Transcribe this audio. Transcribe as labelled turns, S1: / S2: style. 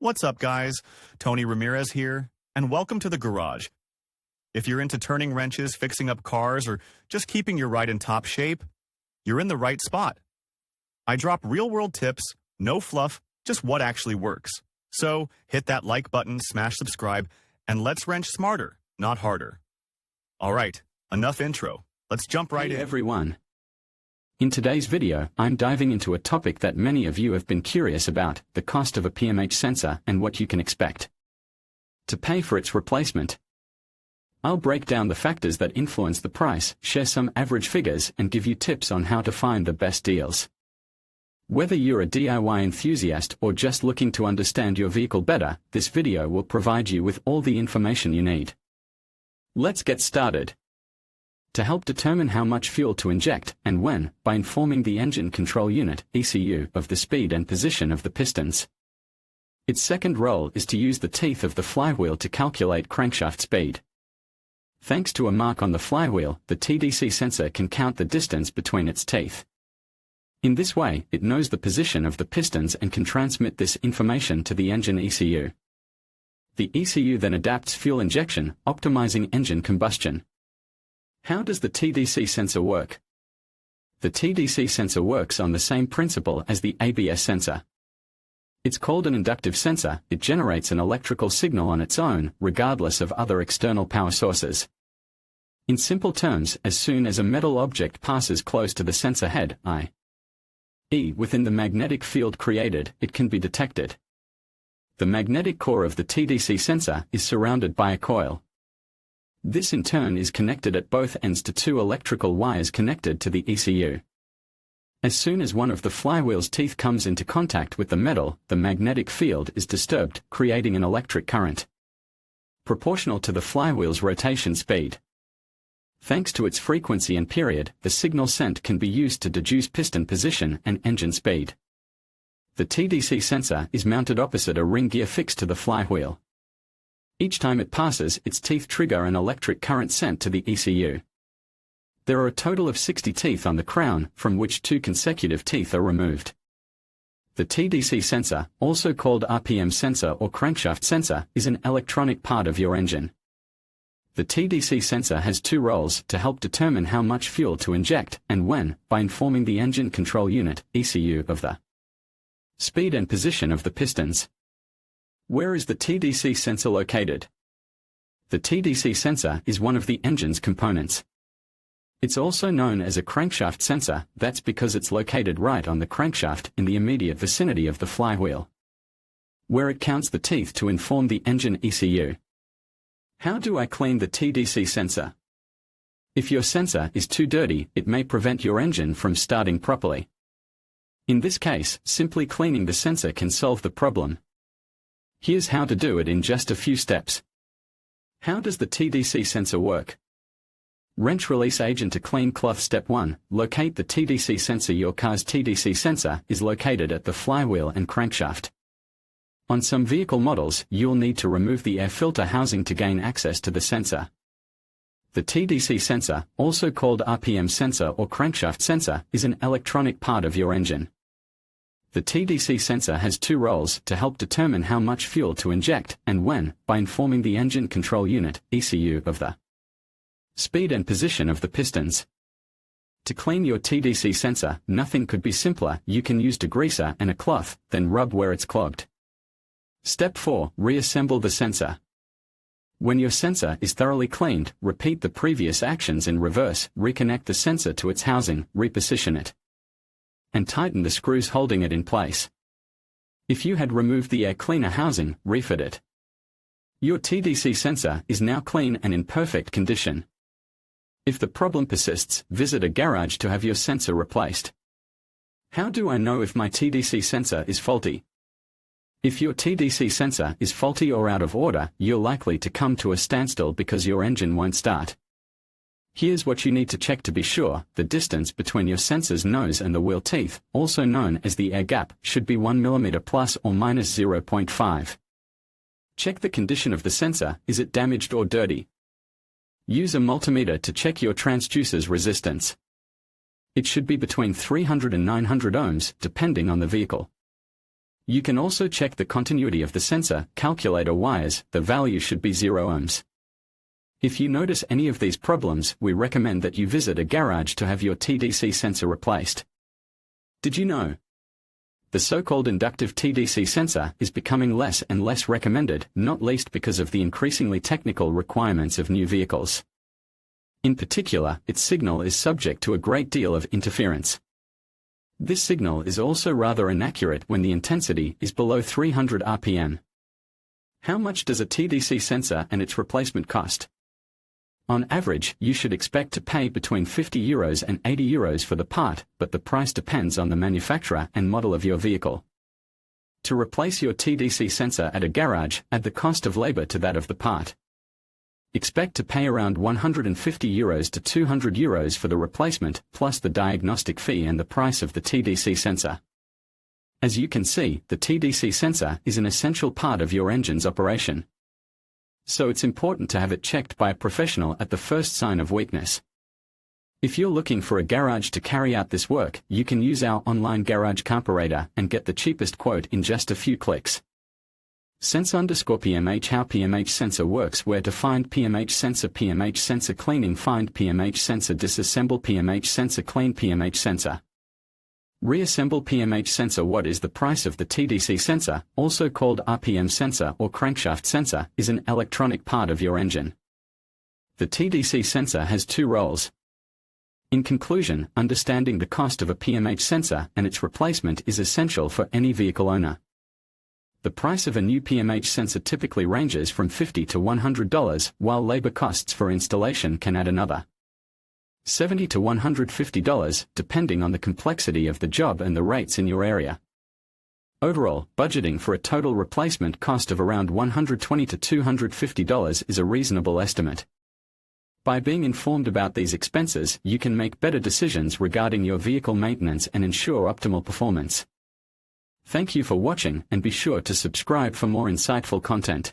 S1: What's up, guys? Tony Ramirez here, and welcome to the garage. If you're into turning wrenches, fixing up cars, or just keeping your ride in top shape, you're in the right spot. I drop real-world tips, no fluff, just what actually works. So hit that like button, smash subscribe, and let's wrench smarter, not harder. All right, enough intro. Let's jump right in.
S2: Hey everyone. In today's video, I'm diving into a topic that many of you have been curious about, the cost of a PMH sensor and what you can expect to pay for its replacement. I'll break down the factors that influence the price, share some average figures, and give you tips on how to find the best deals. Whether you're a DIY enthusiast or just looking to understand your vehicle better, this video will provide you with all the information you need. Let's get started. To help determine how much fuel to inject, and when, by informing the engine control unit, ECU, of the speed and position of the pistons. Its second role is to use the teeth of the flywheel to calculate crankshaft speed. Thanks to a mark on the flywheel, the TDC sensor can count the distance between its teeth. In this way, it knows the position of the pistons and can transmit this information to the engine ECU. The ECU then adapts fuel injection, optimizing engine combustion. How does the TDC sensor work? The TDC sensor works on the same principle as the ABS sensor. It's called an inductive sensor. It generates an electrical signal on its own, regardless of other external power sources. In simple terms, as soon as a metal object passes close to the sensor head, i.e., within the magnetic field created, it can be detected. The magnetic core of the TDC sensor is surrounded by a coil. This in turn is connected at both ends to two electrical wires connected to the ECU. As soon as one of the flywheel's teeth comes into contact with the metal, the magnetic field is disturbed, creating an electric current proportional to the flywheel's rotation speed. Thanks to its frequency and period, the signal sent can be used to deduce piston position and engine speed. The TDC sensor is mounted opposite a ring gear fixed to the flywheel. Each time it passes, its teeth trigger an electric current sent to the ECU. There are a total of 60 teeth on the crown, from which 2 consecutive teeth are removed. The TDC sensor, also called RPM sensor or crankshaft sensor, is an electronic part of your engine. The TDC sensor has 2 roles: to help determine how much fuel to inject, and when, by informing the engine control unit, ECU, of the speed and position of the pistons. Where is the TDC sensor located? The TDC sensor is one of the engine's components. It's also known as a crankshaft sensor. That's because it's located right on the crankshaft in the immediate vicinity of the flywheel, where it counts the teeth to inform the engine ECU. How do I clean the TDC sensor? If your sensor is too dirty, it may prevent your engine from starting properly. In this case, simply cleaning the sensor can solve the problem. Here's how to do it in just a few steps. How does the TDC sensor work? Wrench release agent to clean cloth. Step 1. Locate the TDC sensor. Your car's TDC sensor is located at the flywheel and crankshaft. On some vehicle models, you'll need to remove the air filter housing to gain access to the sensor. The TDC sensor, also called RPM sensor or crankshaft sensor, is an electronic part of your engine. The TDC sensor has 2 roles: to help determine how much fuel to inject, and when, by informing the engine control unit, ECU, of the speed and position of the pistons. To clean your TDC sensor, nothing could be simpler. You can use degreaser and a cloth, then rub where it's clogged. Step 4. Reassemble the sensor. When your sensor is thoroughly cleaned, repeat the previous actions in reverse. Reconnect the sensor to its housing, reposition it, and tighten the screws holding it in place. If you had removed the air cleaner housing, refit it. Your TDC sensor is now clean and in perfect condition. If the problem persists, visit a garage to have your sensor replaced. How do I know if my TDC sensor is faulty? If your TDC sensor is faulty or out of order, you're likely to come to a standstill because your engine won't start. Here's what you need to check to be sure: the distance between your sensor's nose and the wheel teeth, also known as the air gap, should be 1 mm plus or minus 0.5. Check the condition of the sensor. Is it damaged or dirty? Use a multimeter to check your transducer's resistance. It should be between 300 and 900 ohms, depending on the vehicle. You can also check the continuity of the sensor, calculator wires, the value should be 0 ohms. If you notice any of these problems, we recommend that you visit a garage to have your TDC sensor replaced. Did you know? The so-called inductive TDC sensor is becoming less and less recommended, not least because of the increasingly technical requirements of new vehicles. In particular, its signal is subject to a great deal of interference. This signal is also rather inaccurate when the intensity is below 300 RPM. How much does a TDC sensor and its replacement cost? On average, you should expect to pay between €50 and €80 for the part, but the price depends on the manufacturer and model of your vehicle. To replace your TDC sensor at a garage, add the cost of labor to that of the part. Expect to pay around €150 to €200 for the replacement, plus the diagnostic fee and the price of the TDC sensor. As you can see, the TDC sensor is an essential part of your engine's operation. So it's important to have it checked by a professional at the first sign of weakness. If you're looking for a garage to carry out this work, you can use our online garage comparator and get the cheapest quote in just a few clicks. Sense_PMH. How PMH sensor works. Where to find PMH sensor. PMH sensor cleaning. Find PMH sensor. Disassemble PMH sensor. Clean PMH sensor. Reassemble PMH sensor. What is the price of the TDC sensor, also called RPM sensor or crankshaft sensor, is an electronic part of your engine. The TDC sensor has two roles. In conclusion, understanding the cost of a PMH sensor and its replacement is essential for any vehicle owner. The price of a new PMH sensor typically ranges from $50 to $100, while labor costs for installation can add another $70 to $150, depending on the complexity of the job and the rates in your area. Overall, budgeting for a total replacement cost of around $120 to $250 is a reasonable estimate. By being informed about these expenses, you can make better decisions regarding your vehicle maintenance and ensure optimal performance. Thank you for watching, and be sure to subscribe for more insightful content.